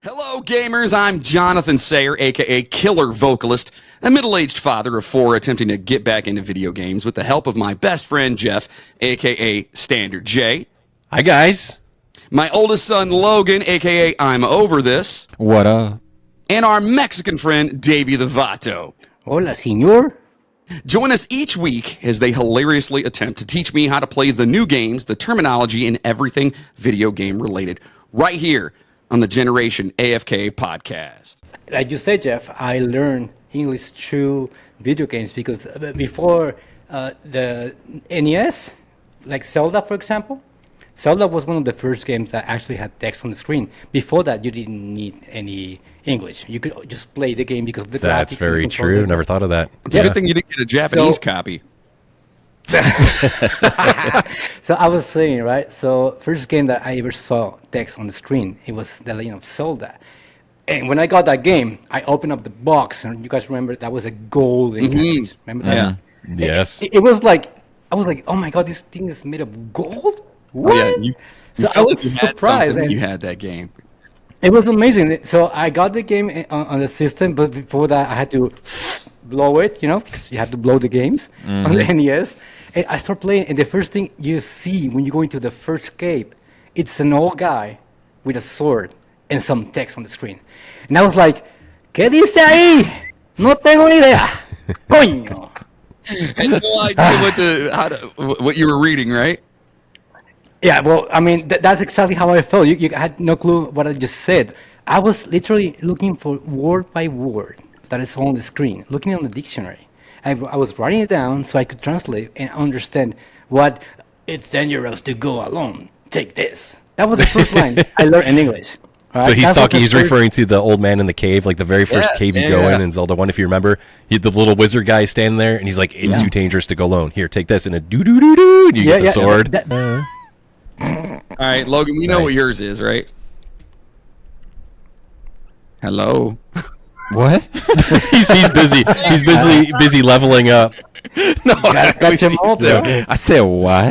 Hello, gamers. I'm Jonathan Sayer, a.k.a. Killer Vocalist, a middle-aged father of 4 attempting to get back into video games with the help of my best friend, Jeff, a.k.a. Standard J. Hi, guys. My oldest son, Logan, a.k.a. I'm Over This. What up? And our Mexican friend, Davey the Vato. Hola, senor. Join us each week as they hilariously attempt to teach me how to play the new games, the terminology, and everything video game related, right here on the Generation AFK Podcast. Like you said, Jeff, I learned English through video games because before the NES, like Zelda, for example, Zelda was one of the first games that actually had text on the screen. Before that, you didn't need any English. You could just play the game because of the graphics. That's very true. Never thought of that. It's a good thing you didn't get a Japanese copy. So I was saying, right? So first game that I ever saw text on the screen, it was The Legend of Zelda. And when I got that game, I opened up the box, and you guys remember that was a golden package. Remember that? Yeah. Yes. It was like, I was like, oh my god, this thing is made of gold? What? Oh, yeah, so I was surprised. And you had that game. It was amazing. So I got the game on the system, but before that, I had to blow it, because you have to blow the games on the NES. And I start playing, and the first thing you see when you go into the first cave, it's an old guy with a sword and some text on the screen. And I was like, ¿Qué dice ahí? No tengo ni idea. Coño. I had no idea what you were reading, right? Yeah, well, I mean, that's exactly how I felt. You had no clue what I just said. I was literally looking for word by word that is on the screen, looking on the dictionary. I was writing it down so I could translate and understand what it's dangerous to go alone. Take this. That was the first line I learned in English. Right? So he's referring to the old man in the cave, like the very first cave you go in Zelda 1, if you remember. The little wizard guy standing there, and he's like, it's too dangerous to go alone. Here, take this, and a doo-doo-doo-doo, and you get the sword. All right, Logan, we know what yours is, right? Hello? What? he's busy. He's busy leveling up. No, I said what?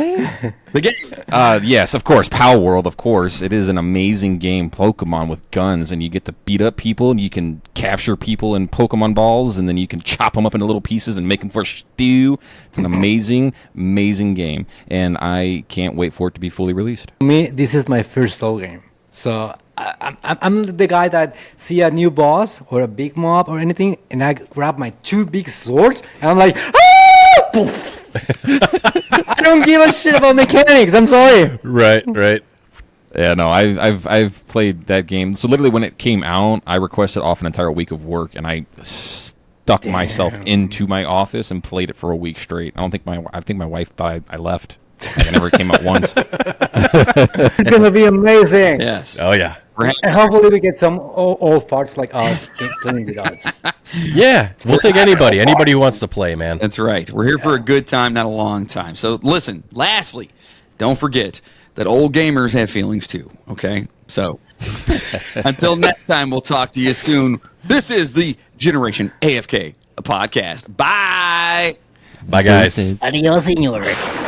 The game. Yes, of course. Power World, of course. It is an amazing game, Pokemon with guns, and you get to beat up people, and you can capture people in Pokemon balls, and then you can chop them up into little pieces and make them for stew. It's an amazing, amazing game, and I can't wait for it to be fully released. For me, this is my first slow game. So I'm the guy that see a new boss or a big mob or anything, and I grab my 2 big swords, and I'm like, poof. I don't give a shit about mechanics. I'm sorry. Right. Yeah, no, I've played that game. So literally, when it came out, I requested off an entire week of work, and I stuck myself into my office and played it for a week straight. I think my wife thought I left. I never came out once. It's gonna be amazing. Yes. Oh yeah. And hopefully we get some old farts like us playing with us. Yeah, we'll take anybody who wants to play, man. That's right. We're here for a good time, not a long time. So listen, lastly, don't forget that old gamers have feelings too, okay? So until next time, we'll talk to you soon. This is the Generation AFK Podcast. Bye. Bye, guys. Adios, señor.